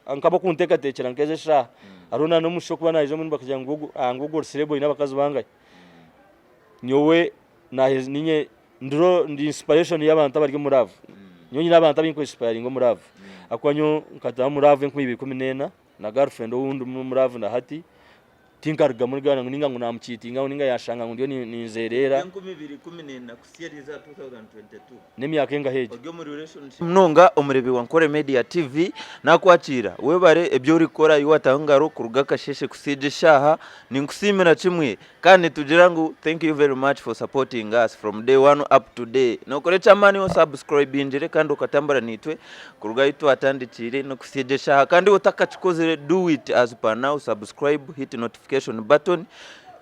ankaba kunteka tekera nkeze sha arona no musho kuba naje muri bakajya ngugo serebo ina bakazi bangaye nyowe nahe ninye ndro ndi inspiration y'abantu abari muravu nyonyi n'abantu abinko inspiring muravu akwanyo nkata muravu nk'ibiri 14 na girlfriend wundi muravu na hati tinkarga muri gana ninga ngo namucitinga ninga yashanga ngo ndiyo nizerera 2014 kusiyeriza 2022 nemyaka enga heje ogyo muri relationship mnonga omurebi wa Nkore Media TV nakwakira webare ebyo urikora iwatangaro kuruga kasheshe kusije shaha ninkusimira chimwe kandi tugira ngo thank you very much for supporting us from day one up to day nokore chamani o subscribe injire kandi ukatambara nitwe kuruga itu atandikire no kusije shaha kandi utakachikoze do it as per now subscribe hit notification button.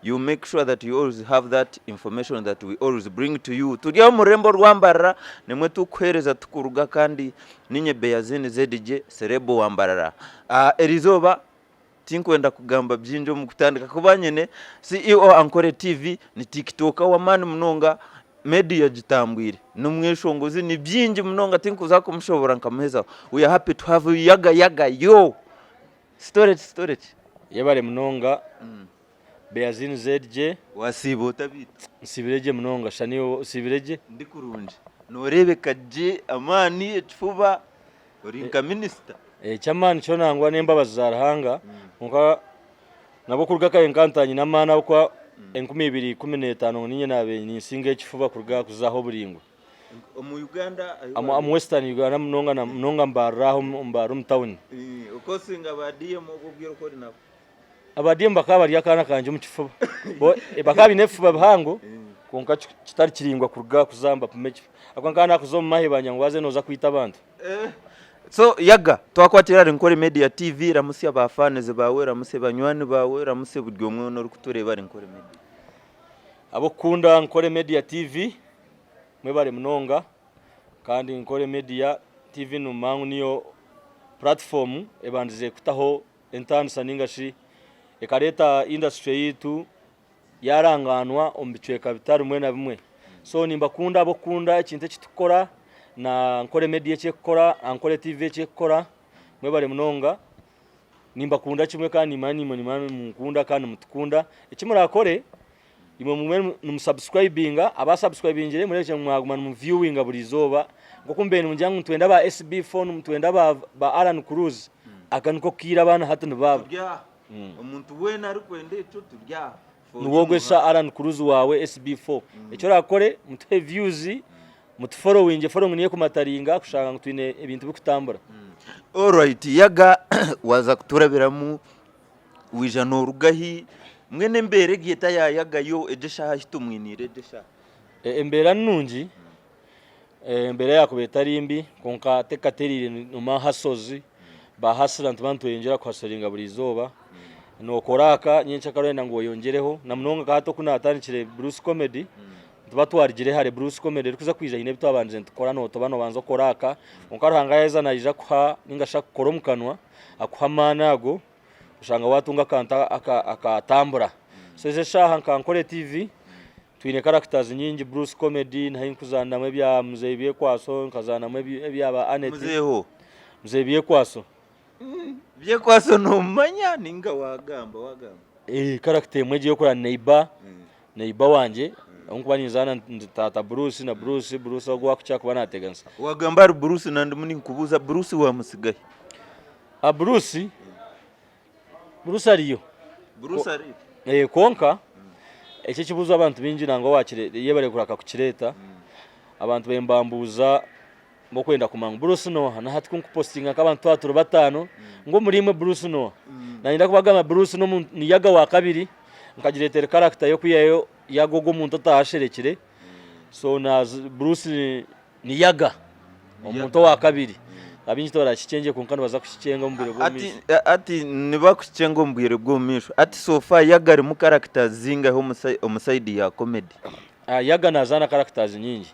You make sure that you always have that information that we always bring to you. Tugia murembo rwambarara nemwe tukwereza tukuruga kandi ninye Beyazini ZDJ serebo wambarara. Erizoba tinkwenda kugamba byinjo mu kutandika kubanyene CEO Ankole TV ni TikTok wa mani mnonga media jitambwire numweshongozi ni byinji mnonga tinkuza kumushobora nkameza. We are happy to have you Yaga yo. Storage yebare mnonga Beyazini ZDJ wasibo tabita sibireje mnonga shaniyo sibireje ndikurunje norebe kaje amani efuba orinka minister chamani cyo nangwa nemba bazarahanga nka nabo kurga ka enkantanye namana kwa 2015 ninye nabe ni singe efuba kurga kuzaho buringwe mu Uganda am Western Uganda mnonga mbaraho mbarum town uko singa badiye mu kubwira ko nako abadiye mbakaba ryakana kanje mu kifuba bo bakabi nefuba bahango konka kitari kiringwa kurga kuzamba pumechi akwankana kuzoma mahebanya ngwaze noza kwita abantu so Yaga twakwatira Nkore Media TV ramusi abafaneze bawe ramusi banywani bawe ramusi buryo mwe no rukutureba Nkore Media abo kunda Nkore Media TV mwebare mnonga kandi Nkore Media TV numangu niyo platform ebandize kutaho entanisa ningashi ekareta industry yitu yaranganwa ombicweka bitari mwe na bimwe so nimba kunda abo kunda ikintu kitukora na Nkore Media cyekora Ankole TV cyekora mwebare mnonga nimba kunda kimwe kandi imani mukunda kandi mutukunda ikimurakore imwe mumwe numusubscribinga abasubscribingire mureke mwagumana mu viewinga burizoba ngo kumbene munjangu twenda ba SB phone twenda ba Alan Cruz akaniko kira bana hatu nbaba umuntu wena ari kwende cyo turya nuwogwesha Alan Cruz wawe SB4 icyo rakore mutwe views mutufollowing following niye kumataringa kushanga ngutwine ibintu bikutambura alright Yaga waza kuturabiramu wijano rugahi mwene mbere gita ya Yaga yo ejesha hitumwinire ejesha embera nungi embera yakubeta rimbi konka tekaterire numa hasozi ba hasrantu bantu yenjera kwasoringa burizoba no koraka nyincha karenda ngo yongereho na mnonga gato kunatanikire Bruce Comedy tubatwarigire hare Bruce Comedy kuza kwija ine bitwabanje tukora no to bano banzo koraka onkaruhanga yeza naija kwa ningasha kukora mukanwa akuhamanago ushanga watunga kanta akatambura so ze shaha Nkore TV twine characters nyingi Bruce Comedy na hinkuzana mwe bya muzebiye kwaso nkazana mwe byaba Anet muzebiye kwaso bye kwaso no manya ninga wagamba character mweje yokora neighbor wanje onkuba nizana Taata Bruce na Bruce ogwa kucha kuba nategansa wagamba Bruce nandi muni nkubuza Bruce wa musigaye Bruce ariyo konka icyo kibuzo abantu binjira ngo wakire yebare kuraka kukireta abantu bembambuza mo kwenda kumanga Bruce no na hati kunkupostinga kabantu baturu batano ngo murimwe Bruce no nanyira kubagama Bruce no ni Yaga wa kabiri nkagiretera character yo kuyayo yagogo muntu atasherekire so na Bruce ni Yaga umuntu wa kabiri abinji tora kicenge kunkana baza kukicenga mbere bwo misho ati niba kukicenga mbere bwo misho ati sofa Yaga ari mu characters zinga ho omuside ya comedy Yaga nazana characters nyingi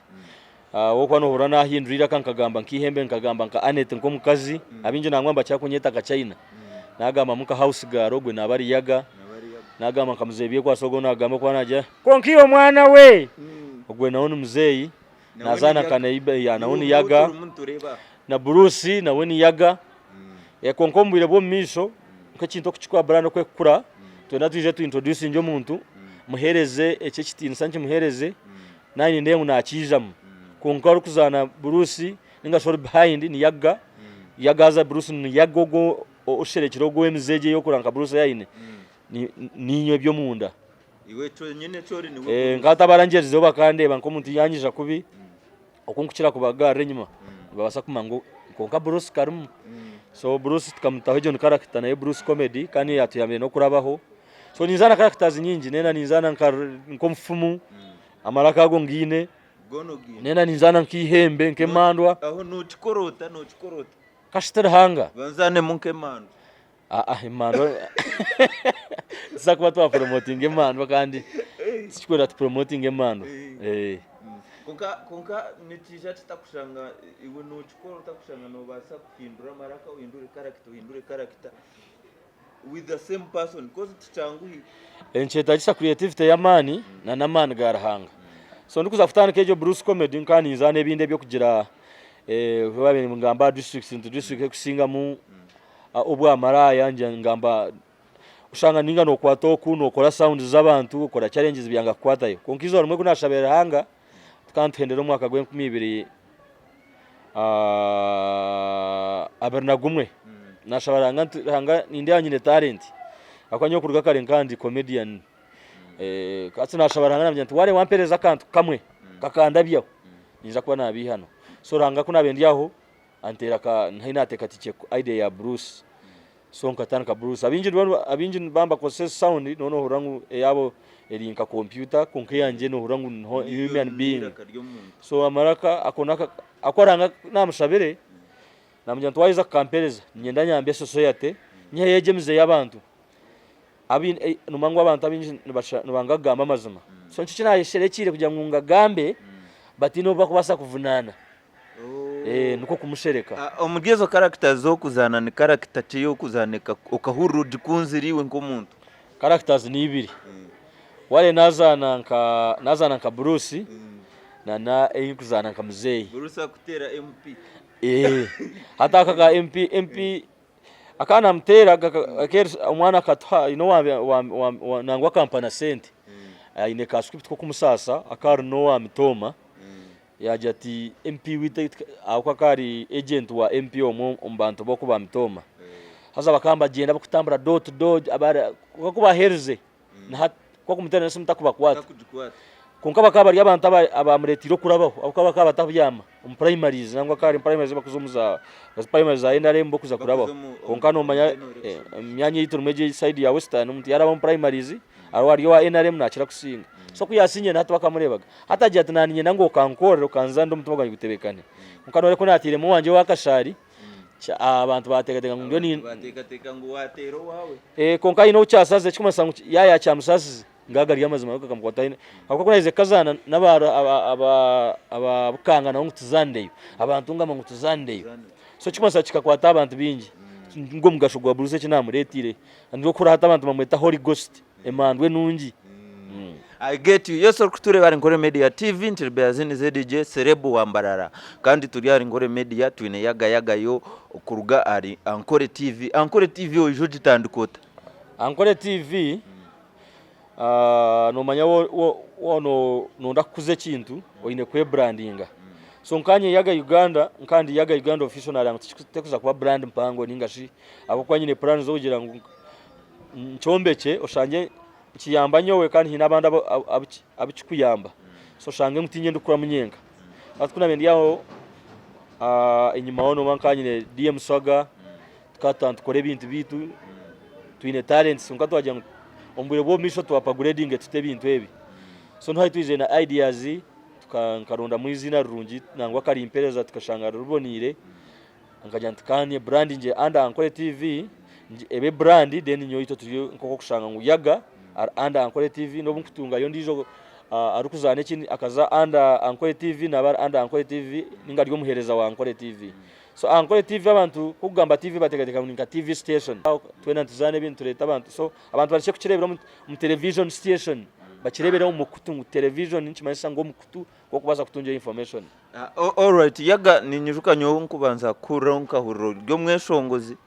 woko no hurana hindurira kankagamba nkihembe nkagamba nka Anet nko mukazi abinje nangwamba cyakunyeta ka China nagamba muka house garo gwe nabari Yaga nagamba nkamuzebiye kwa sogo nagamba kwa naje konkiyo mwana we ogwe naone muzeyi nazana kanaiba ya naone Yaga na Bruce na weni Yaga konkombwire bwo misho nk'ekintu okuchikwa brand okwekura twena tuje tu introduce njo muntu muhereze ece kitini sanki muhereze nani ndengu nakijamu konka Orukuzana Bruce ninga short behind ni Yaga Yagaza Bruce ni Yagogo osherekiro gwe mzeje yo kuranka Bruce yaine ninyo byo munda iwe cyo nyene cori ni ngata barangerize bakandeba nko muntu yanyija kubi okunkukira kubagare nyuma babasa kumango konka Bruce karum so Bruce tukamutaho John character naye Bruce comedy kandi yatuyamye no kurabaho so nizana characters nyingi nena nizana nko mfumu amaraka go ngine nena nizana nkihembe nkemandwa aho notikorota kashitera hanga banzane munkemandwa imandwa sakwa twa promoting imandwa kandi sikwera tu promoting imandwa konka nitisha titakushanga iwe notikorota kushanga no basa kuhindura maraka uhindure character with the same person because tichangu encheta chisa creativity ya mani na namani garahanga so ndikuza kufutana kejo Bruce comedy nkani izane ebinde byo kugira babe ngamba district into district kusinga mu obwa maraya nje ngamba ushanga ninga no kwatoku no kora sound z'abantu ukora challenges byanga kwatayo konkizo rumwe kunashabera hanga tukanthendera umwaka gwe 2000 aberna gumwe nashabara hanga ninde anyine talent akwanyo kuruga kare nkandi comedian katsi nashabara hanga nabyo ware wampereza kantu kamwe kakanda byo niza kuba nabi hano so ranga kuna bendiaho antera ka ntainateka tike idea ya Bruce so nkatana ka Bruce abinji bamba process sound nono hurangu yabo elinka computer konke yanje no hurangu human being so amaraka akonaka akoranga namushabere namujyantu waiza kampereza nyenda nyambe society nyeyejemize yabantu abin numangu abantu abinji nubangagamba mazima so nchi kinayesherekire kujya ngunga gambe batino bakubasa kuvunana nuko kumushereka omugezo characters zo kuzana ni character cyo kuzaneka okahuru dikunziriwe nk'omuntu characters ni ibiri wale nazana nka Bruce na kuzana nka Mzee Bruce akutera MP hata kaka MP akana mtera umwana katwa wa nangwa kampana sente ine kasukipti ko kumusasa akari no wa mitoma yaje ati MP wite akakari agent wa MP ombantu boko ba mitoma haza bakamba genda bakutambura door to door abara kuba herze na ko kumutera nsimta kubakwata konka bakaba abantu abamuretiro kurabaho abakaba batabyama primaries nangwa kari primaries bakuzumuza primaries za NRM bokuza kurabaho konka no manya myanya yiturumege side ya Western umuntu yaraba primaries arwari wa NRM nakira kusinga so kuyasinye nato bakamurebaga hataje atananiye nango kankore kanza ndo mutumaga gutebekane mukanore ko natire mu wanje wakashari abantu bategatega ngo ni bategatega ngo watero wawe konka ino cyasaze cyumasangu yaya cyamusasize ngagari yamazima bakamukwata akako kunaize kazana nabara aba bukanga na ngutuzandeyo abantu ngama ngutuzandeyo so cyumasa kikakwata abantu bingi ngo mugashugwa Bruce kinamuretire ndiko kura hata abantu bamweta Holy Ghost emandwe nungi I get you. Yes, Orukuzana bari NKORE Media TV ntirbeazini ZDJ Serebu wambarara kandi turi ari NKORE Media twine Yaga yo okuruga ari Ankole TV. Ankole TV ojo gitandukota. Ankole TV no manya wono ndakuze kintu oine kwe brandinga so nkanye Yaga Uganda nkandi Yaga Uganda official narango tekuza kuba brand mpango ningashi abo kwanyine plan zo kugira ngo nchombeke oshanje kiyamba nyowe kandi hinabanda abikuyamba so shange mutinye ndukura munyenga atukuna bendi yaho inyuma wono mankanye DM Swaga tukata tukore bintu bitu twine talents unkato wajya ombure bo misho twapagrading tute bintu ebi so ntwaye twize na ideas tukankaronda mu izina rungi nangwa kari impereza tukashanga rubonire nkajya ntikanye brand nje anda Ankole TV ebe brand then nyoito tuyo nkoko kushanga ngo Yaga anda Ankole TV no bunkutunga yo ndizo Orukuzana kini akaza anda Ankole TV na anda Ankole TV ninga ryo muhereza wa Ankole TV so Ankole TV abantu kugamba TV bategateka ninka TV station twena tuzane bintu leta abantu so abantu barashe kukirebera mu television station bakirebera mu kutunga television nchimanyisa ngo mukutu ko kubaza kutunja information all right Yaga ni nyiruka nyo nkubanza kuronka hurro ryo mweshongozi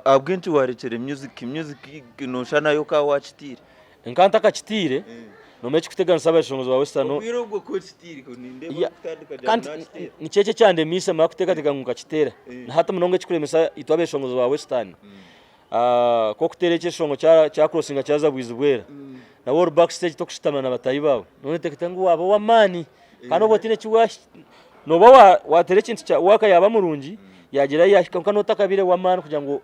abwinshi warekere music no shana yo ka wachitire nkanta kachitire no mechi kutegana saba shongozo wa Western ubwiro bwo kuchitire ko ninde kandi ni cece cyande mise ma kuteka tega ngukachitera na hata munonge chikuremesa itwabe shongozo wa Western ko kutereke shongo cya crossinga cyaza bwizubwera na world backstage to kushitama na batayi bawo none teketangu wabo wa mani kano botine chiwa no bawa watereke nti waka yaba murungi yagira yashika kano takabire wa mani kugira ngo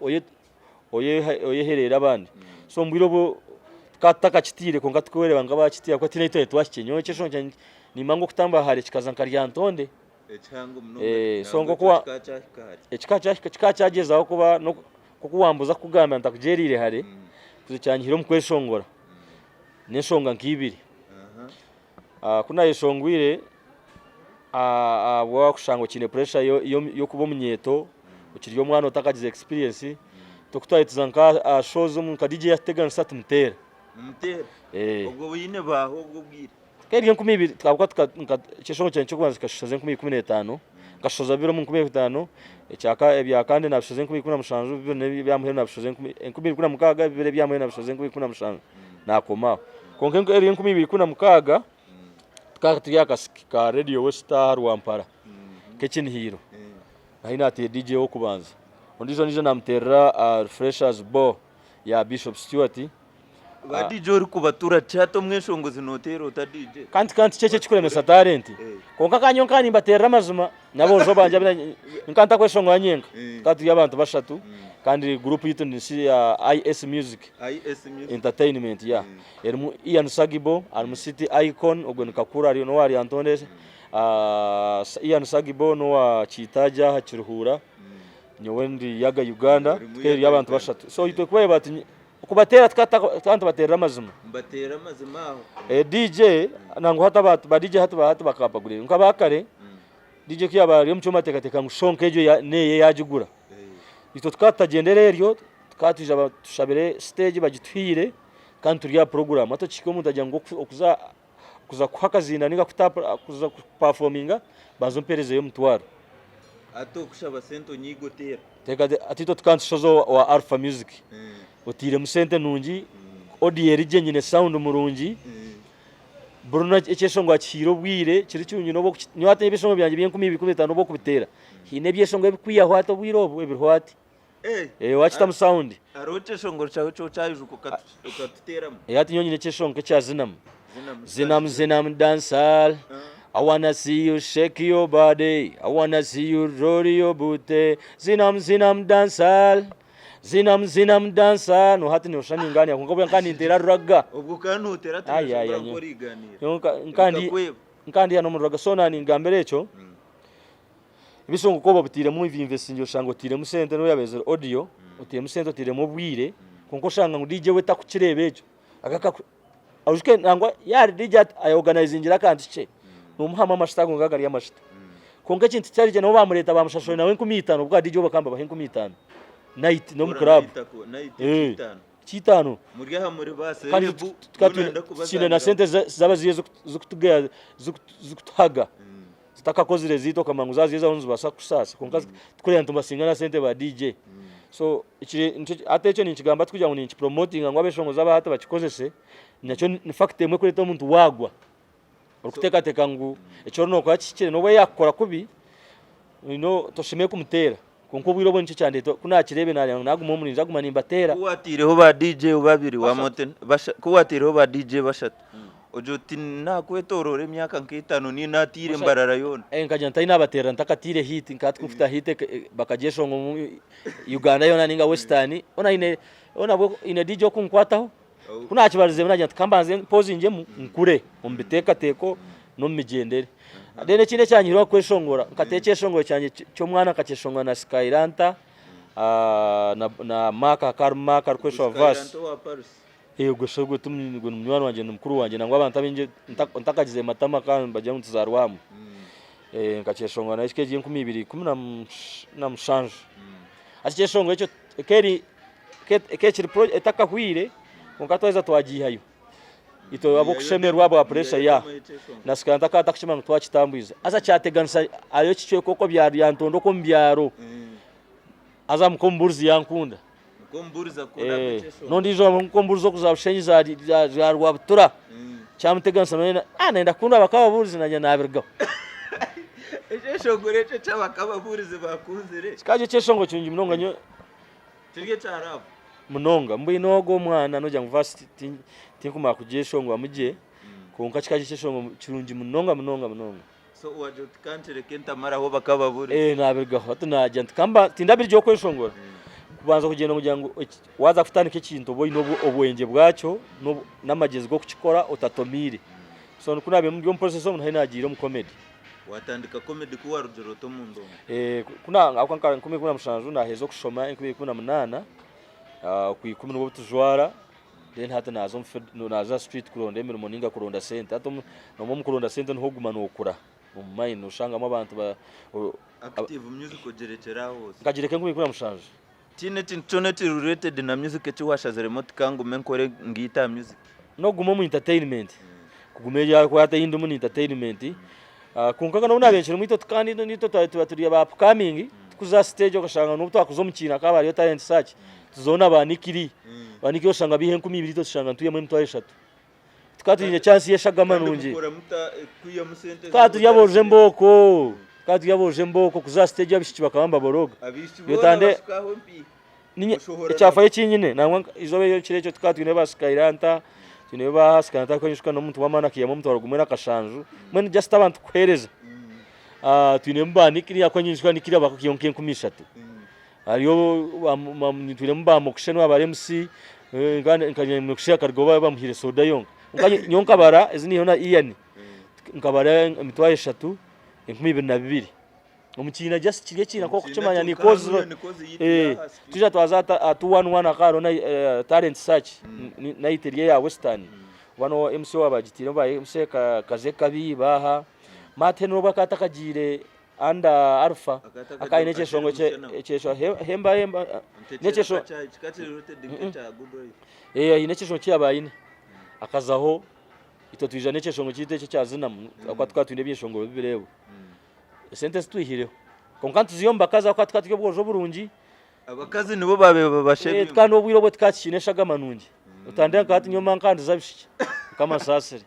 oye herera abandi so mbwiro bo kataka chitire ko ngatwere banga bachitira ko tine itoye twashikenyo cyeshonje ni mango kutamba hare kikaza nkarya ntonde echango mnonga songo kuwa ekika cyagezaho kuba no kukuwambuza kugamba ntakujerire hare kuzicyanyihiro mukweshongora neshonga nkibiri kuna yeshongwire wa kushango kine pressure yo kuba munyeto ukiriyo mwana utakagize experience to kutayitiza nka shows mu kadije yategana sat mutera ubwo buyine baho ubwo bwire keri nkumi twabwa cyeshongo cyane cyo kubanza kashoze nkumi 15 gashoza biro mu 15 ecyaka ebya kandi nabishoze nkumi 15 bibone byamuhera nabishoze nkumi kuna mukaga bibere byamuhera nabishoze nkumi 15 nakoma konke eri nkumi 16 tukati yakasika radio Western Wampara kechini hiro haina ati DJ wo kubanza ondizo nizo namterra freshers bo ya Bishop Stewart ba DJ uri kubatura cyato mweshongozi notero ta DJ kandi cece chikuremesa talent konka kanyonkani mbaterra mazuma nabojo banje nkanta kweshongo yanyenga kati y'abantu bashatu kandi group yitu ni ya IS Music Entertainment ya erimu Ian Sagibo arimu City Icon ogwe nikakura ari no wari Antonde Ian Sagibo no wa Chitaja hakiruhura nyowendi Yaga Uganda tweri y'abantu bashatu so yitwe kwaye bati kubatera twanta batera amazima aho DJ nango hata batu ba DJ hatu bakapagurira nkabakare DJ kiyaba yo mchoma tekateka ngushonke ejo neye yajugura ito tukatagendere ryo tukatije tushabere stage bagitwire kandi turiya program ato chiko mutajya ngo kuza kwakazina ninga kuza performinga bazompereze yo mutwaro ato kushaba sento nyigotera tekade atito tukanshozo wa Alpha Music utire musente nungi audio rije nyine sound murungi Bruno ekeshongo akiro bwire kiri cyunyi no nyate ibishongo byanje bye 10 bo kubitera hine byeshongo bikwiyaho ato bwirobo ebirwati wachita mu sound aroche shongo chawe cyo chayijuko ukatuteramo ati nyonyine cyeshongo cya zinam dancehall I wanna see you shake your body I wanna see you roll your booty zinam dancehall zinam dansa no hati no shani ngani akonga bya nkani intera ruraga ubwo kanutera tashobora koriganira nkandi hano mu ruraga sona ni ngambere echo ibisongo ko babutire mu investing shango tire mu sente no yabezero audio utire mu sente tire mu bwire konko shanga ngo DJ weta kukirebe echo agaka ajuke nangwa yari DJ ay organizingira kandi ce no muhama amashitago ngagari yamashita konke kintu cyari je no bamureta bamushashore nawe 15 bwa DJ bakamba bahe 15 night no mu club chitano murya muri base kine na sente zaba ziye zukutugea zukutaga zitakakozire zito kama nguzazi za unzu basa kusasa konka tukuri ntumbasinga na sente ba DJ so atecho ni kigamba tukujya ngo ni promoting ngo abeshongo zaba hata bakikozese nacyo ni fact emwe kuri to muntu wagwa urukuteka teka ngo echo no kwa kikire no we yakora kubi toshime kumutera konko bwiro bonche cyane kuna kirebe naguma muri nzaguma nimbatera kuwatireho ba DJ ubabiri wa moten kuwatireho ba DJ bashatu ojoti nakwetorore myaka nk'itano ni natire mbarara yona nkajya ntayina batera ntakatire hit nkatwe ufita hit bakajesho mu Uganda yona ninga Western ona ine DJ kunkwataho kuna kibarize najya kambanze pose nje nkure mumbiteka teko no migendere dene kine cyanyiro kweshongora nkatekeshongora cyanye cyo mwana kacheshongwa na Skyranta na maka karma karkwesho vas gushogo tumni ngo mwana wanje mukuru wanje nangwa abantu abinje ntakagize matama kandi bajya mutuzarwamu nkacheshongwa na iskeje 2010 na mshanje akechongwa echo keri kechiri project etakahwire ngonkatweza twagihayo ito abo kushemerwa abo pressure ya nasikanta ka takishima twachitambuiza asa cyateganisa ayo kicyo koko byari yantondo ko mbyaro aza mukomburzi yankunda komburiza kora nondizo komburizo kuzabushenyi za rwabutura cyamutegansa none nenda kunda bakababuriza nanya nabirgaho eshongore cyo cyabakababuriza bakunzire kaje cyeshongo cyungi munonga nyo tirye cyarabu munonga mbinogo mwana no jang varsity tinkuma kujeshongo amuje konka kaje cyeshongo kirungi munonga so waje tukantere kenta mara ho bakababuriza nabirgaho atunajya kamba tindabiryo kweshongora kubanza kugenda kugirango waza kutanike kintu boyi no obwenge bwacyo n'amagezi go kukikora utatomire so kunabe mu byo process umuntu hayinagira mu comedy watandika comedy kuwa rujoro to mundo kuna akwankara nkumi kuna mushanju na hezo kushoma inkumi kuna munana ku 10 n'ubu tujwara then hata nazo naza street kuronda emiro moninga kuronda center ato no mu kuronda center nho gumana okura mu mine ushangamo abantu ba active music ogerekera hose ngagireke nkumi kuna mushanju tineti related na music eti washaze remote kangu menkore ngita music no gumo mu entertainment kugumeja ko hata yindi mu entertainment kunkaga no nabenshira mu ito kandi nito turi aba upcoming kuza stage okashanga no twakuzo mukina kabari yo talent search tuzona banikiri baniki oshanga bihe 12 to shanga ntuye mu mutwa eshatu tukatinya chance yeshagama nungi katu yaboje mboko kuza stage abishiki bakamba boroga yotande icyafaye kinyine nangwa izobe yo kirecho tukatwine baskairanta tine baskanta ko yishika no muntu wamana kiyamo muntu warugumena kashanju mwene just abantu kwereza twine mbanikiri yakonyishwa nikira bakiyonke 13 ariyo twine mbamo kushenwa bare MC ngane mukushya kargoba bamuhire soda yonka nyonka bara izini hona iyani nkabara mitwa eshatu 2022 umukina just kige kina ko kucumanya ni kozi tuja twazata 211 akaro na talent search na iterie ya Western wano MC wabagitira ba MC kaze kabi baha mateno bakata kagire anda alpha akaine cheshongo chesho hemba nechesho ine cheshongo cyabayine akazaho ito twijane cheshongo kite cyazina akwa twine byeshongo bibirebo sentence tuhireho konkantu ziyomba kaza kwa twatyo bwojo burungi abakazi nibo babe babashebe kandi obwiro bwo twakineshaga manungi utande nkati nyoma nkandi zabishiki kama sasere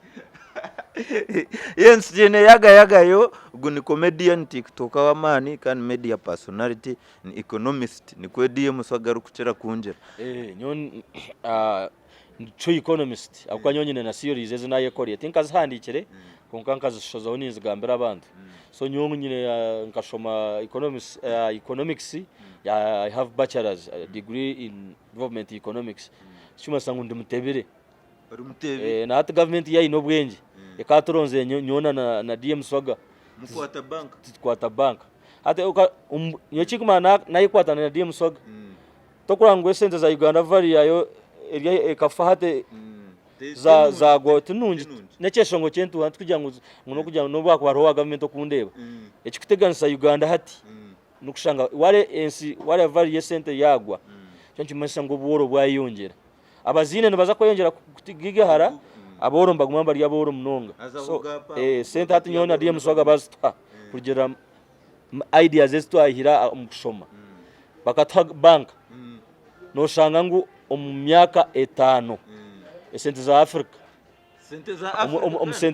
Yes, Gente Yaga yo guni comedian TikToker wa mani kan media personality ni Economist ni kwediye muswagaru kuchera kunjera nyon cho Economist akwa nyonyine na series ezina yekoriye tinkazi handikire konkanka zishoza uninzi gambira abantu so nyonyine nkashoma economics I have bachelor's degree in government economics chuma sangu ndimutebere na hata government yayi no bwenge ekaturonze nyona na DM swaga mukwata bank hata yechikuma na ikwata na DM swaga tokurangwe sente za Uganda vari yayo ekafahate za go tunungi necheshongo cyentu hantu kugira no bakwa government okundeba ekikuteganisa Uganda hati nukushanga wale vari yesente yagwa cyanchi masango buworo bwayongera abazine nibaza ko yongera kutigigahara aboro mbagumamba lya boro mnonga so sente hati nyona DM swaga basta kugira ideas zetu ahira mukushoma bakata bank no shanga ngo omumyaka 5 sente za Africa sente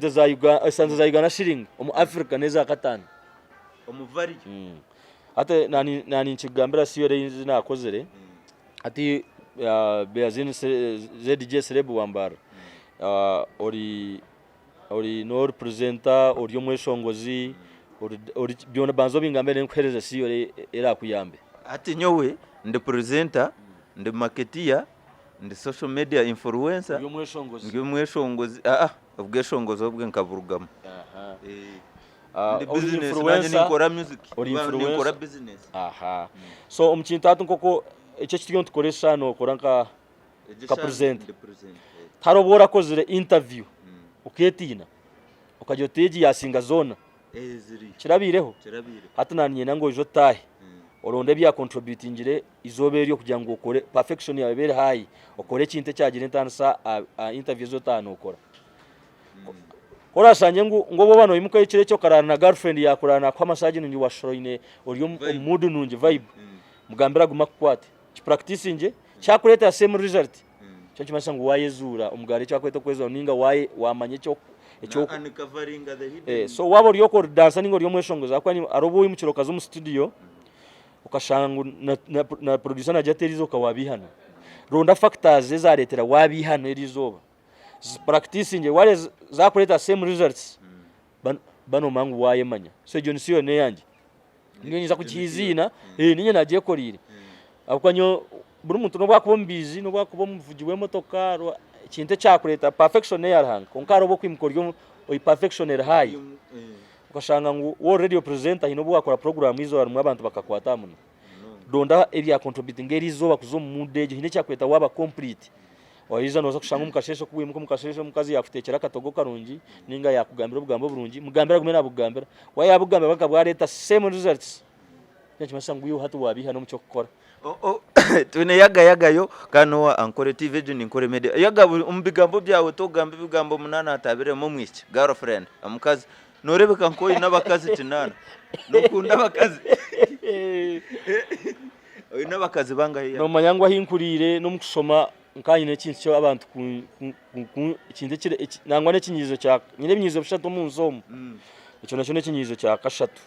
za Uganda sente za Uganda shilling Africa neza katano omuvari ate nani nchigambira siyo reyinzi nakozere ati beazini ZDJ Serebu wambara ori no representa ori omweshongozi ori byona banzo bingambere nkwereza siyo era kuyambe ati nyowe ndi presenter ndi marketeer ndi social media influencer ngiyo mweshongozi ubweshongozi obwe nkavurugama ndi business nkora music ori nkora business so umchinta atunkoko icyo kiyo tukoresha no koranka ka present tarobora kozire interview uketina ukajoteji yasinga zona kirabireho hata nanye nango ijo tahe oronde bya contributingire izoberiyo kugira ngo ukore perfection yawe bere high ukore kinte cyagire ntansa interview zo tano ukora korashanye ngo bo bano imuka yicire cyo karana na girlfriend yakorana kwa massage nungi washoroine uriyo mood nungi vibe mugambira guma kwate practicing cyakureta same result cyo kimasa ngo wayezura umugari cyakweta kweza ninga waye wamanye cyo so wabo ryo ko dansa ningo ryo mweshongoza kwa ni arobo imukiroka zo mu studio ukashanga na producer na jaterizo kawabihana ronda factors zezaretera wabihana erizoba practicing wale zakureta same results bano mangu waye manya so John siyo ne yanje niyo niza kukizina ninye nagiye korire akwanyo buri muntu no bwakubombizi no bwakubomuvugiwe motoka kinte cyakureta perfection yarhanga konkaro bo kwimkoryo o perfectioner high ukashanga ngo already presenter hino bwakora program izo harimo abantu bakakwata muno donda area contributing ngerizo bakuzo mu mudeje hine cyakureta waba complete oyiza noza kushanga mukashesho kuwimuka mukashesho mukazi yakutekera katogo karungi ninga yakugambira ubugambo burungi mugambira kumena bugambira wayabugambira bakabwareta same results cyakimasa uyu hatu wabiha no mucyo gukora tune yaga yo kano wa Ankole TV juni NKORE Media yaga umbigambo byawe to gamba ibigambo munana atabire mu mwiki girlfriend amukazi norebeka nkoyi nabakazi tinana nokunda bakazi oyi nabakazi bangahiya no manyangwa hinkurire no mukusoma nkanyine kintu abantu ikinde kire nangwa nekinyizo cya nyine binyizo bishatu mu nzomu icyo nacyo nekinyizo cya kashatu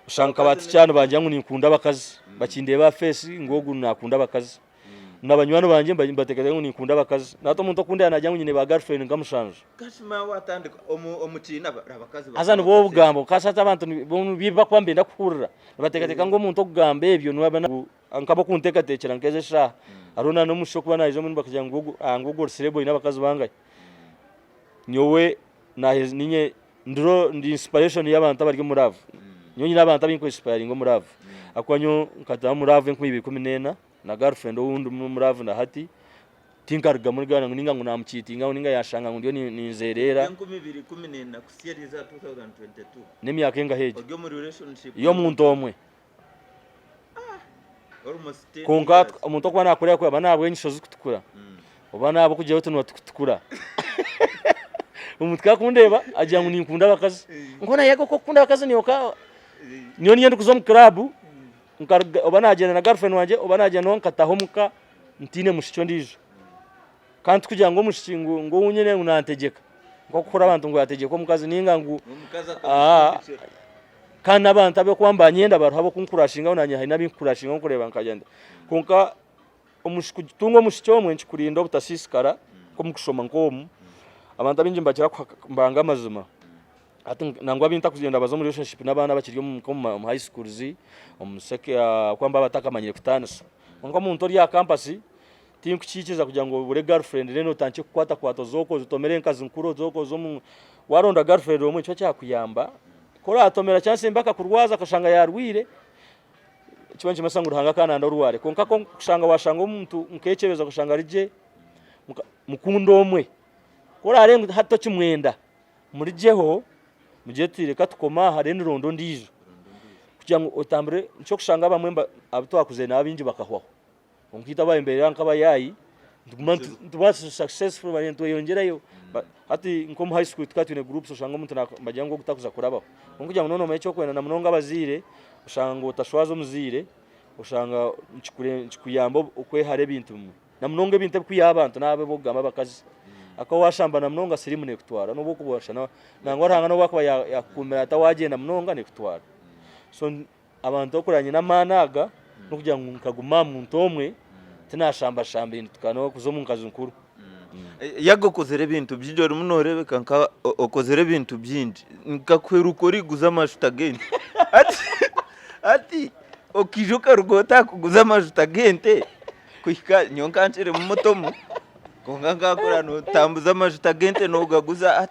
ushanka bati cyane banje ngo nikunda bakazi bakindeba face ngogu nakunda bakazi nabanywano banje mbatekeze ngo nikunda bakazi nato muntu akunda yanajya nyine ba girlfriend ngamushanje kashima watandika omutina abakazi azana bo bugambo kasata abantu biba kwambe ndakurira batekateka ngo muntu okugambe ebyo nubana ankabo kunteka tekera nkeze sha arona no mushokuba naje mu bakajya ngogo serebo ina bakazi bangaye nyowe ninye ndro ndi inspiration y'abantu abaryo muravu nyonyi n'abantu abinko inspiring muravu akwanyo nkata muravu nk'ibiri 14 na girlfriend wundi muravu na hati tinkarga muri gana ninga ngo namukitinga ninga yashanga ngo ndiyo ninzerera 2014 kusiyeriza 2022 nemyaka enga heje ogyo muri relationship yo muntu omwe konka umuntu kwa nakorera kwa banabwe nyishozi kutukura obana abo kujeho tunwa tukutukura umutaka kundeba ajya ngo ninkunda bakazi ngona yego ko kunda bakazi niyo niyo kuzo mu club obana ajana na girlfriend wanje obana ajana nkataho muka ntine mushicho ndijo kandi kugira ngo mushingo ngo unyene unantegeka ngo gukora abantu ngo yategeka mukazi ninga ngo kana abantu abe kwamba nyenda baruha bo kunkurashinga unanye hari nabinkurashinga ngo kureba nkagenda konka umushitungo mushicho mwe nchikurinda butasisikara ko mukushoma ngomu abantu abinje mbakira mbanga amazuma ati nangwa binta kugenda bazo muri relationship n'abana bakiri mu high schools umuseke kwamba batakamanyire kutanasa ngo muntu ori ya campus tinku kikiza kugira ngo bure girlfriend reno tanche kwata kwato zoko zitomere nkazi nkuro zoko zo mu waronda girlfriend omwe cyo cyakuyamba kora atomera chance mbaka kurwaza kashanga yarwire kibanje masangu ruhanga kana ndorware konka ko kushanga washanga umuntu mukecebeza kushanga rije mukundo omwe kora arenga hato kimwenda muri jeho mujetire katukoma harene rondo ndizo kugira ngo otambere cyo kushanga bamwe abitwa kuzena abinji bakahwaho onkita bayimbere yankaba yayi ndumatu successful bari nto yongerayo ati nko high school twatune groups ushanga umuntu bajya ngo gutakuza kurabaho kugira ngo none mecho kwena na munonga bazire ushanga ngo utashwazo muzire ushanga nchikuyambo ukwe hare bintu na munonga bintu kwiyabantu nabe bogama bakazi akawashamba na munonga sirimu ne kutwara no bokubasha nangwa ranga no bakwa yakumera atawagenda munonga ne kutwara so abantu okuranye namanaga no kugira ngo nkaguma muntu omwe tinashamba shambini tukano kuzo mu nkazi nkuru yago kozere bintu byinjoro munorebeka nka okozere bintu byinji nkakwera ukori guza amashuta gente ati okijuka rugota kuguza amashuta gente kuhika nyonkanchere mu motomo konga ngakora no tambuza amashuta gente no ugaguza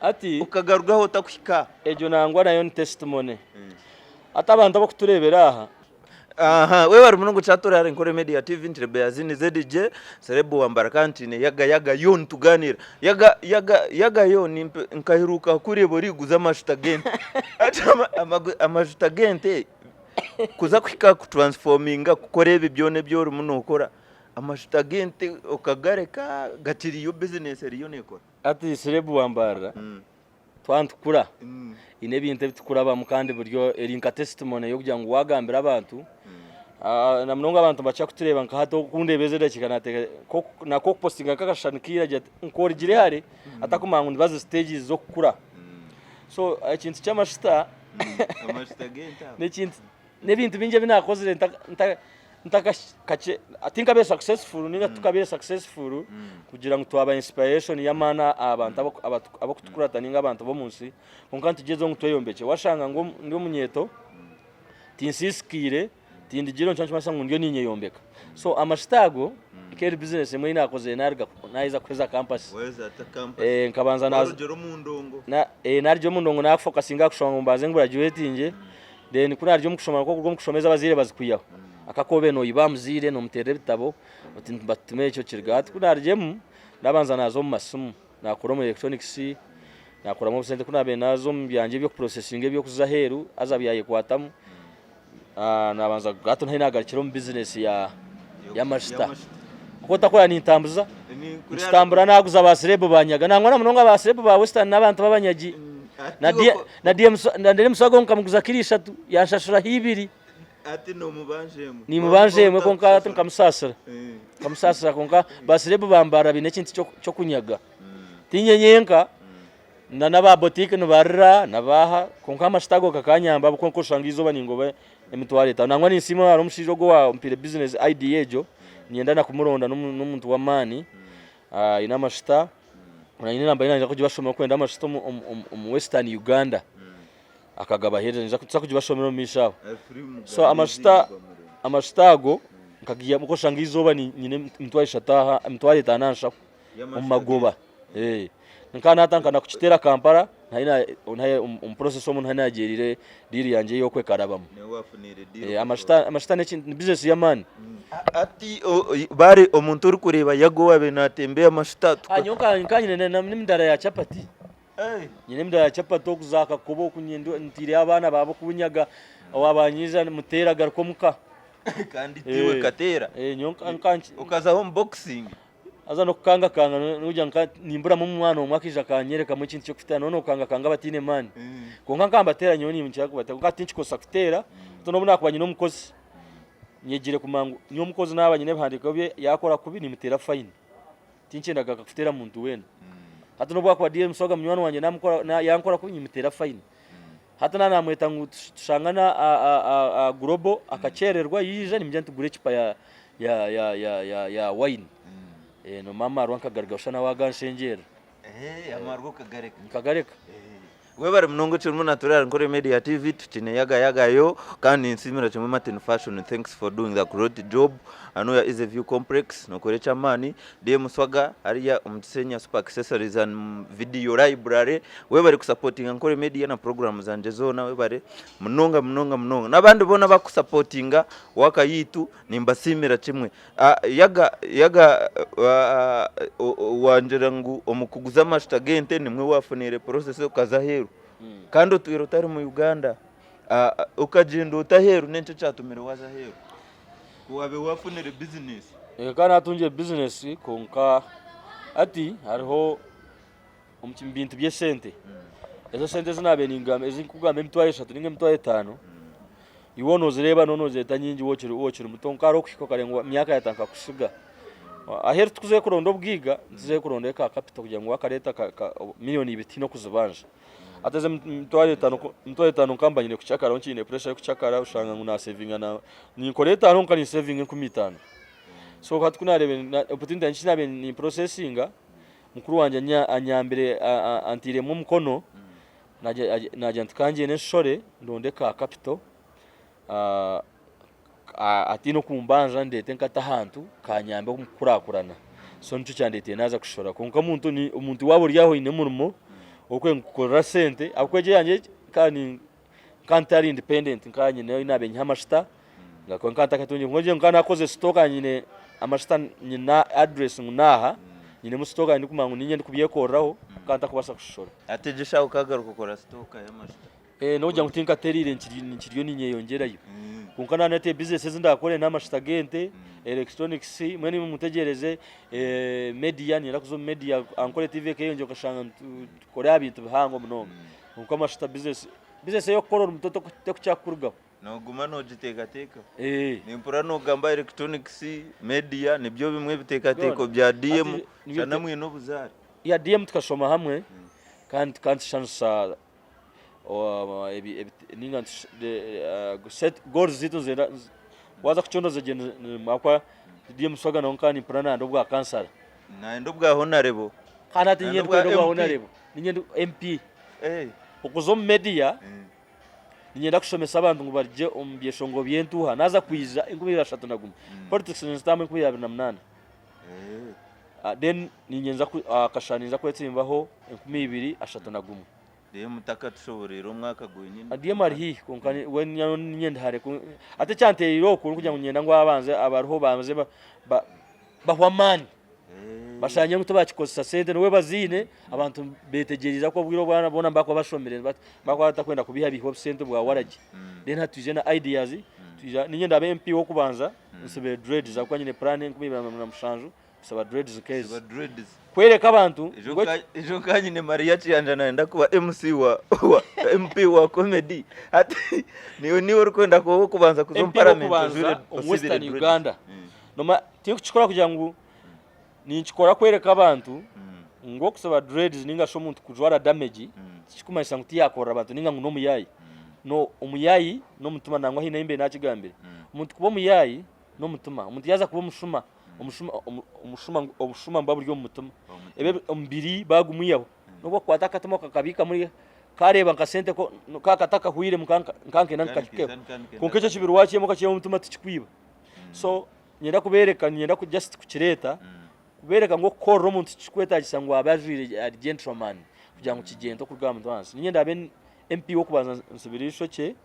ati ukagarugaho takuhika ejo nangwa nayo ni testimony atabantu abo kuturebera aha we bari munungu chatorare NKORE Media TV ntirebe yazini ZDJ serebo wambara kantine yaga yo ntuganira yaga yo nkahiruka kurebo riguza amashuta gente amashuta gente kuza kwika kutransforminga kukoreba ibyone byo muno ukora amashuta gente ukagareka gatiri yo business riyo nekora ati serebo wambara twantukura ine binte bitukura ba mukande buryo erinka testimony yo kugira ngo wagambira abantu na mnonga abantu bacha kutureba nka hato kundebezera kikanate nako postinga kakashanikira je nkori gire hari atakumangu ndibaze stages zo kukura so ikintu cy'amashita amashita genta n'ekintu n'ebintu binje binakozere ntakache atinka be successful ninga tukabere successful kugira ngo twaba inspiration y'amana abantu abakutukurata ninga abantu bo munsi konkanti jezo ngutweyombeche washanga ngo ndi munyeto tinsiskire tindi jiro nchancho masangu ndio ninye yombeka so amashitago keri business mwe inakoze narga naiza kweza campus weza ta campus nkabanza nazo jero mundongo naryo mundongo na focusinga kushonga mbaze ngo graduate then kuna aryo mukushoma ko kushomeza bazire bazikuyaho akakobe no ibamuzire no mutere bitabo batume cyo kirgati kuna aryo ndabanza nazo mu masomo nakora mu electronics nakora mu sente kuna be nazo byanje byo processing byo kuzaheru azabyaye kwatamu nabanza gato ntinagarikira mu business ya mashita kuko takora nintambuza nstambura naguza abaserebo banyaga nangwa munonga abaserebo ba Western n'abantu babanyagi na DM musago nkamuguza kirisha yashashura hibiri ati no mubanjemo ni mubanjemo konka kamusasira konka baserebo bambara bine kintu cyo kunyaga tinyenyenka naba boutique no barra nabaha konka mashitago kakanyamba konko shangizo baningobe emitware ta nangwa ni sima ari umushirogo wa mpire business idea ejo nienda na kumuronda n'umuntu wa mani ina mashita uranyine namba ina nje bashoma kwenda mashita mu Western Uganda akagaba hera nje kujibashomera mu mishabo so amashitago nkagiye muko shangizo bani nyine mitware shataha mitware tanansha mu magoba nkana atankana kuchitera Kampala ntaina process omuntu hanagerire diri yanje yo kwekarabamo amashita n'iki business ya man ati bari omuntu uri kureba yago wabe natembea amashita anyoka nkanyine n'imdara ya chapati nyine imdara ya chapati okuzaka kubo kunyendo ntire abana babo kubunyaga wabanyiza mutera garko muka kandi tiwe katera nyonka nkanchi ukaza home boxing aza no kanga nujya nimbura mu mwana umwakija kanyereka mu kintu cyo kufita none ukanga batine man konka nkambatera nyoni mu cyako bata ukatinchi kosa kutera tonobuna kubanye no mukozi nyegire kumangu nyo mukozi nabanye nebandika bye yakora kubi ni mutera fine tinchi ndaga kufitera muntu wena hata no bwa kwa DM soga mnywana wanje namukora yankora kubi ni mutera fine hata nana mweta ngushangana a global akachererwa yije ni mjantu gure chipa ya wine no mama arwanka gargasha na waganshengera amarwo kagareka webare mnongo cyo munaturara NKORE Media TV tutine yaga yo kandi nsimira cyo Martin Fashion thanks for doing the great job ano ya is a view complex no kore chamani DM Swaga ariya umtsenya super accessories and video library webare kusupporting NKORE Media na program zanje zona webare mnonga nabandi bona bakusupportinga waka yitu nimbasimira kimwe yaga wanjira ngu omukuguza amashita Gente nimwe wafunire process ukazaheru kandi utwiro utari mu Uganda ukagenda utaheru nenco cyatumira wazaheru kuwabe wafunire business kana atunje business konka ati hariho umukimbintu bye sente ezo sente zinabe ningame ezinkugame mitwaye 3 ninge mitwaye 5 iwono zireba nono zeta nyingi wochere mutonkaro kushiko karengwa myaka yatanka kushiga aheru tukuze kurondo bwiga nzize kurondo ka capital kugira ngo wakareta miliyoni 2 no kuzibanje ateze mitwaye 5 kambanyire kuchakara onchine pressure yo kuchakara ushanga nguna saving na ni koreta aronka ni saving 15 so kati kunarebe opportunity nchinabe ni processing mukuru wanje anyambere antire mu mkono naje ntikanje neshore ndonde ka capital atino kumbanja ndete nkata hantu kanyambe kumukurakurana so nico cyandete naza kushora konka umuntu wabo ryaho ine murimo okwe nkora sente akweje yanje kantari independent nkanye nayo inabe nkamashita ngako nkanta katunje ngoje nkana koze stock anyine amashita nyina address ngunaha nyine mu stock ndi kumangu ninye ndikubiyekoraho kanta kubasa kushora atejesha ukagaruka gukora stock y'amashita no jya ngutinka terire nkiriyo ninye yongerayo kunkana nete business zindakore n'amashita Gente electronics mwene mutegereze media ni rakuzo media Ankole TV keyonje kashanga kore abintu bihango mnongo kuko amashita business yo korora mutoto kucyakurga noguma nogitekateka nimpura nogamba electronics media nibyo bimwe bitekateko bya DM cyana mwe n'obuzari ya DM tukashoma hamwe kandi shansa ninga set goals zitu zera waza kuchondo zagenda makwa DM swaga nonkani prana ndobwa cancer na ndobwa honorable kana tinye ndobwa honorable ninye MP okuzo media ninyenda kushomesa abantu ngo barije ombyeshongo byentuha naza kwiza 2023 politics n'istamwe 2028 then ninyenza akashaniza kwetsimbaho 2023 de mutaka tushoborera umwaka gwenyine adiye marihi konkani we nyenda hare ate cyante iroko kugira ngo nyenda ngo abanze abariho bamaze bahwamani bashanye ngo tubakikosa sente no we bazine abantu betegereza ko bwiro bwana bona mbako bashomerera mbako atakwenda kubiha biho sente bwa waragi then hatuje na ideas tuja ninyenda ba MP wo kubanza nsebe dread za kwa nyine plan kubibira na mushanju saba dreads case kwereka abantu ejo kanyine Maria Chiyanja naenda kuba MC wa MP wa comedy ati niwe rukwenda ko kubanza kuzo parliament Western Uganda noma tiyo kuchikora kugira ngo ninchikora kwereka abantu ngo kusaba dreads ninga sho muntu kujwara damage kikumayisa nguti yakora abantu ninga ngo muyayi no umuyayi no mutuma nangwa hina imbe nakigambire umuntu kuba muyayi no mutuma umuntu yaza kuba mushuma umushuma mbaburyo mutuma ebe ombiri bagumuyaho nubwo kwataka tamo kakabika muri kareba nkasente ko kakataka huire nkanke nankakike konkecho kibirwakiye mo kakiye mutuma tikikwiba so nyenda kubereka nyenda ku just kukireta kubereka ngo korro muntu kikweta gisangwa abajwire ari gentleman kugira ngo kigento kurwama twansi nyenda abe MP wo kubanza nsubirisho cye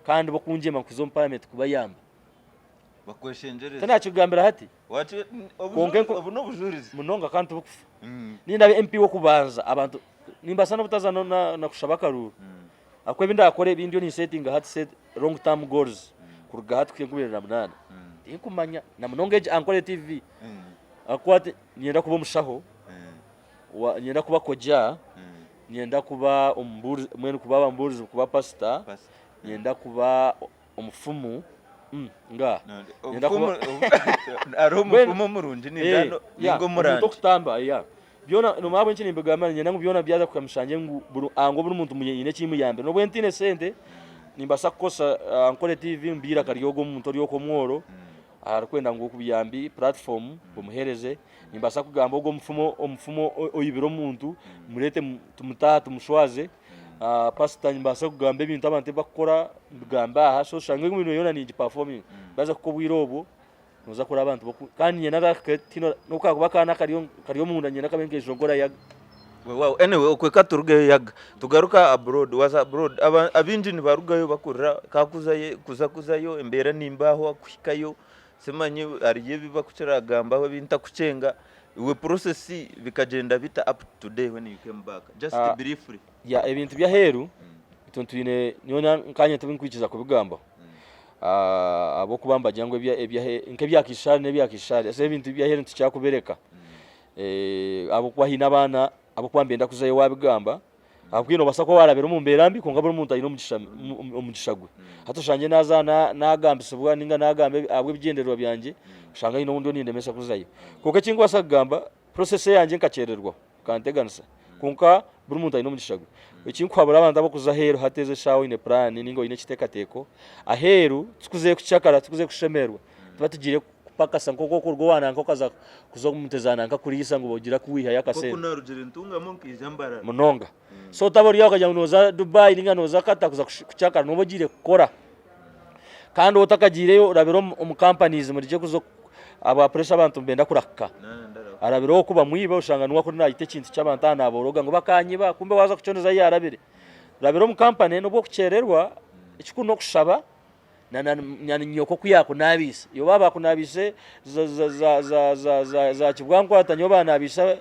kandi bokunjema kuzo parliament kuba yamba bakweshenjereza tana kigambira hati wati obuno bujurizi munonga kandi bukufa ninda be MP wo kubanza abantu nimbasana butazana na kushabakaru akwe binda akore bindio ni setting hati set long term goals kuruga hati kuyengubira munana ndikumanya na munongeje Ankole TV akwate nyenda kuba mushaho nyenda kuba koja nyenda kuba omburi mwene kuba bamburizi kuba pastor nyenda kuba umufumu nga nyenda kuba umufumu murunji nindano ningo muranje tokutamba ya byona no mabwe nchini mbegama nyenda ngo byona byaza kukamshanje ngo ango buri muntu muyine kimu yambe no bwentine sente nimbasa kosa Ankole TV mbira karyogo muntu ryoko mworo arakwenda ngo kubiyambi platform bumuhereze nimbasa kugamba ngo umufumo oyibiro muntu murete tumutaha tumushwaze pastor nimbasa kugamba ibintu abantu bakora bugamba aha so shange ngo yona ni performing baza ko bwirobo noza kora abantu kandi nyena raketino nuka kubakana kariyo munda nyena kabenke jogora Yaga wow anyway okweka turuge Yaga tugaruka abroad was abroad abinji ni barugayo bakurira kakuzaye kuzayo embera nimbaho akwikayo semanye ariye biba kuciragamba aho binta kucenga we process bikagenda bita up to today when you came back just briefly ya ebintu bya heru itontwine niona nkanya tubinkwikiza kubigamba abo kubamba jangwe nke byakishari ne byakishari ase ebintu bya heru tucyakubereka abo kwahina abana abo kwambenda kuzayo wabigamba abwino basako warabera mu mberambi konga buri muntu ayino omugishagwe hatoshanje nagambise bwa ninga nagambe abwe bigenderwa byanje shanga ino ndo nindemesa kuzayo koke kingwa sagamba process yanje nkacererwa kanteganisa konka buri muntu ayino omugishagwe ekinkwabura abantu abo kuzahero hateze shawo ine plan ningo ine kitekateko aheru tukuze kuchakara tukuze kushemerwa tubatugire paka sankoko kurwana nko kaza kuzo kumutezana nka kurisa ngo bogira kuwiha yakasente ko kuna rugire ntunga monki jambara munonga so tabori yako janoza Dubai ninga noza kata kuza kuchakara no bogire kora kandi otakagireyo rabero mu companies muri je kuzo aba pressure abantu mbenda kurakka arabero kuba mwiba ushanga nuwa kuri nayite kintu cy'abantana aboroga ngo bakanyiba kumbe waza kuconeza yarabire rabero mu company no bwo kucererwa ikikuno kushaba nani nyoko kuyako nabise yo baba kunabise za kibwanko atanyo banabisa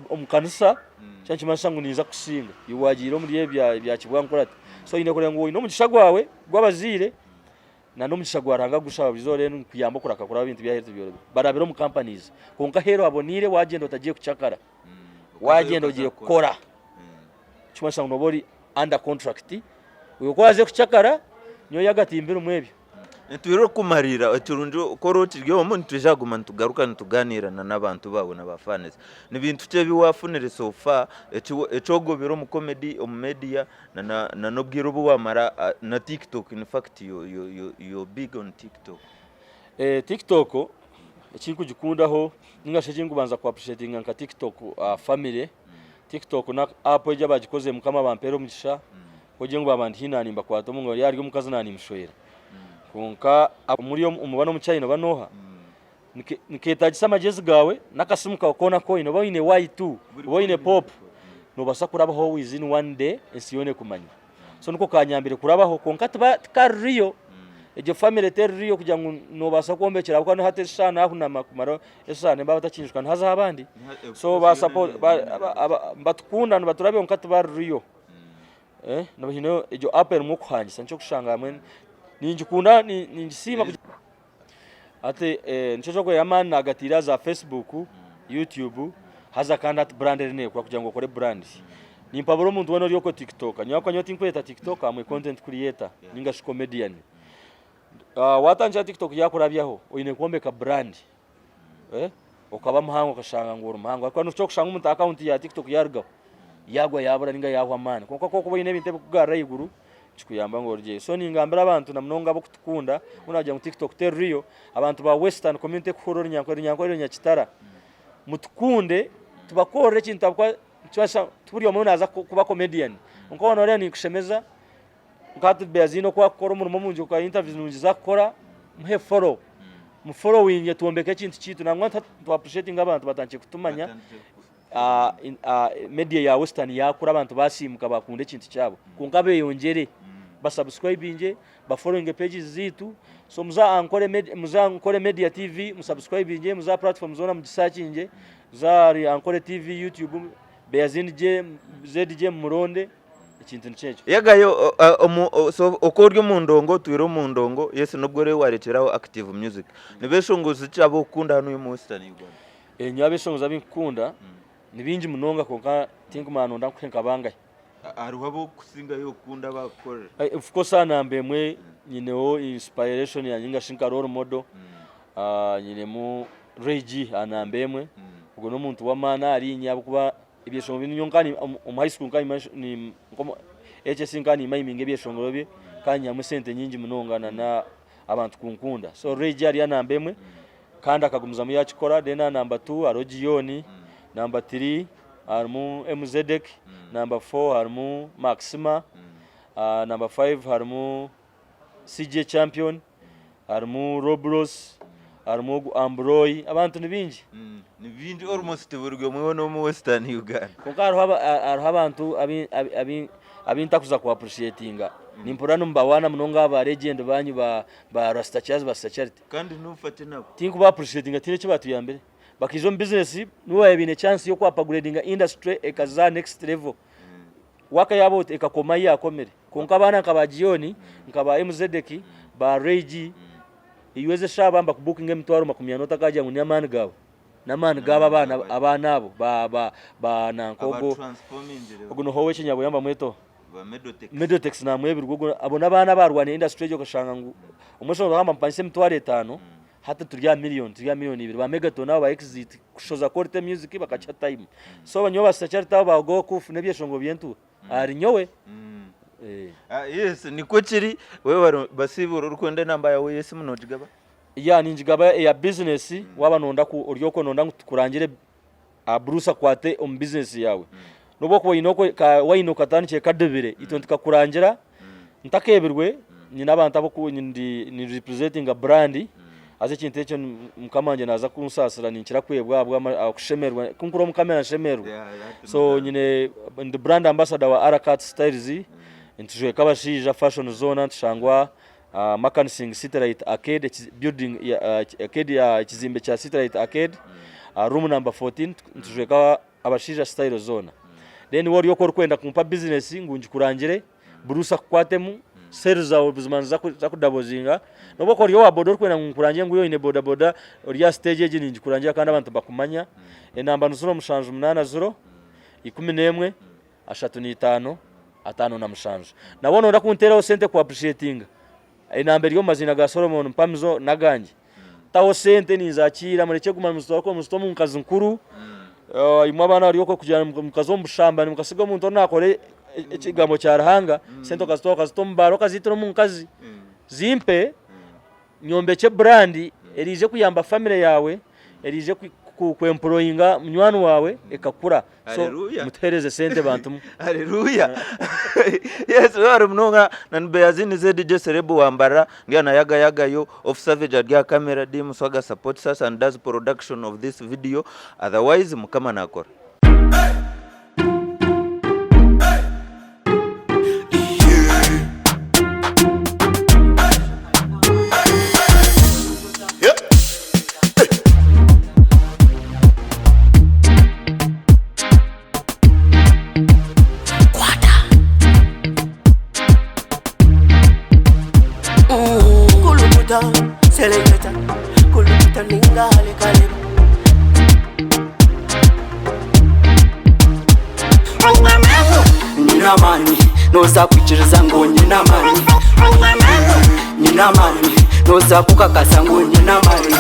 umukanisa cyanchi masangu niza kusinga yuwagiro muri bya kibwanko rat so ine kore ngo ino mugishagwawe gwabazire na no mugishagwaranga gushaba bizore kuyamba kuraka kura bintu bya health byo barabero mu companies konka hero abonire wagenda utagiye kucakara wagenda ugiye gukora cyuma sangu nobori under contract uyo kwaze kucakara nyo yagatimbira umwebyo Ntwiro kumarira turunjo koro kiryo umuntu tujaguma ntugaruka ntuganirana n'abantu bawe n'abafanese n'ibintu cye biwafunire sofa ecogo biro mu comedy mu media na nobwiro buwamara na TikTok. In fact you big on TikTok. TikTok ikintu gikundaho ningashe kingubanza ku appreciating nka TikTok family. TikTok na app ejya bagikoze mukama bampero mugisha koje ngo babandi hinanimba kwato mu ngo yari umukazi nani mshwera kunka muri umubano mu China banoha niketaje amagezi gawe nakasimu ka kona coin oba ine Y2 oba ine pop no basa kurabaho within one day esiyone kumanya so niko kanyambire kurabaho konka tukariyo ejo family terriyo kugira ngo no basa kombekera kuko hate shana akuna makumaro esane baba takinjwa ntaza abandi so ba support batukunda baturabe konka tubariyo no hino ejo apel mu kuhangisa nco kushanga mwe ninjikunda ninjisima ate nicho ko yamana agatira za Facebook YouTube haza kandi branded ne kwa kugira ngo kore brand nimpaburo umuntu wano ryoko TikTok nyako nyoti nkweta TikTok amwe content creator ninga comedian watanja TikTok yakurabyaho oyine kuombeka brand ukaba muhango kashanga ngoro muhango kwa nucho kushanga umuntu account ya TikTok yargaho yagwa yabura ninga yahwa man kuko kubo yine binte kugara yiguru chikuyamba ngorje so ningambira abantu namnonga bo kutukunda unajya mu TikTok terriyo abantu ba Western community kuhorora nyankore nyakitara mutukunde tubakore kintu abakwa cyasha turiyo mu naza kuba comedian unko onore ni kushemeza ngatu bezino kwa kora umurimo munje kwa interviews nungiza kora muhe follow mu following yatuombeke kintu kitu namwe tu appreciating abantu batanche kutumanya media ya Western yakura abantu basimuka bakunde kintu cyabo kunkabe yongere ba subscribe inje ba following pages zitu so muza Ankole Media TV mu subscribe inje muza platform zona mu search inje za Ankole TV YouTube beyazinje ZJ muronde ikintu ncecho yagayo so okoryo mu ndongo twiro mu ndongo yese nubwo re wareteraho active music nibeshongozi cyabo ukunda hano mu Western Uganda nyabeshongoza binkunda nibinji munonga konka think mano ndakwenka bangaye aruhabo kusinga yo kunda bakorera of course anambe mwe nyineo inspiration ya nyinga shinka role model nyine mu Reji anambe mwe ubwo no muntu wa mana ari nyabo kuba ibyeshongo binyongani mu high school kani ni ngomo HS ngani mayiminge byeshongo bye kanya mu sente nyingi munongana na abantu kunkunda so Reji ari anambe mwe kandi akagumuza mu yakikora dena number 2 arogiyoni number 3 harimo MZDek number 4 harimo Maxima number 5 harimo CJ Champion harimo Robros harimo Ambroy abantu nibinji almost buryo mwe no mu Western Uganda kuko haro abantu abintakuza ku appreciatinga nimpura numba wana munonga ba legend banyu ba Rasta Chaz ba Sacharity kandi nufate nabo tinku ba appreciatinga tire cyo batuyambere bakizo business nuwa yabine chance yo kwa upgrading industry ekaza next level waka yabo ekakoma yakomere konka bana kabajioni nkaba MZDeki ba Reji iweze shabamba ku booking emtwaro 100 kaja mu nyamani gabo namani gaba abana abo ba nankogo oguno howe chinyabo yamba mweto Medotex na mwebiri gugo abona abana barwane industry yo kashanga ngo umusho ngamba mpanse mtware 5 hata turya million 2 ba megaton aba exit kushoza korte music bakacha time so banyoba Sacharity aba go kufune byeshongo byentu ari nyowe yes niko kiri wewe basibura urukonde namba yawe yesi munojigaba ya ninjigaba ya business waba nonda ku uryoko nonda kurangire abrusa kwate business yawe nobo ko inoko ka wayino kataniche kadebere itontika kurangira ntakebirwe ni nabantu abo ni representing a brand aze kintu cyo mukamanje naza kunsasira ninkira kwebwa kushemerwa kunkuro mukamera shemerwa so nyine the brand ambassador wa Arakat Styles intujwe kabashija fashion zone ntshangwa Makansing Satellite Arcade building arcade ya kizimbe cha Satellite Arcade room number 14 intujwe ka abashija style zone then wari yoko kwenda kumpa business ngunji kurangire burusa kwatemu sales za buzimanza kudabozinga nobo ko ryo wabodor kwena nkurangiye nguyo ine boda boda uriya stage je ninji kurangiye kandi abantu bakumanya enamba nusuro mushanju 80 11 35 5 na mushanju nabona unda kunteraho sente ku appreciating inambere yo mazina ga Solomon Mpamizo naganje taho sente ninzakira mureke guma musitoro ko musitomo mukazi nkuru imwe abana bari ko kujana mukazo mushamba mukasiga muntu nakore ikigambo cyarahanga sento kastoka stombaro kazitiro munkazi zimpe nyombeke brand erije kuyamba family yawe erije kwemployinga munywani wawe ekakura so mutereze sente bantu haleluya yes wari mnonga nanbe yazini ZDJ Serebu wambara ngia na Yaga yo of Savage adia camera dim swaga supports us and does production of this video otherwise mukama nakora Selecta, kuluta ningale kale. Nina mani, noza kuchiriza ngo nina mani. Nina mani, noza kukakasa ngo nina mani.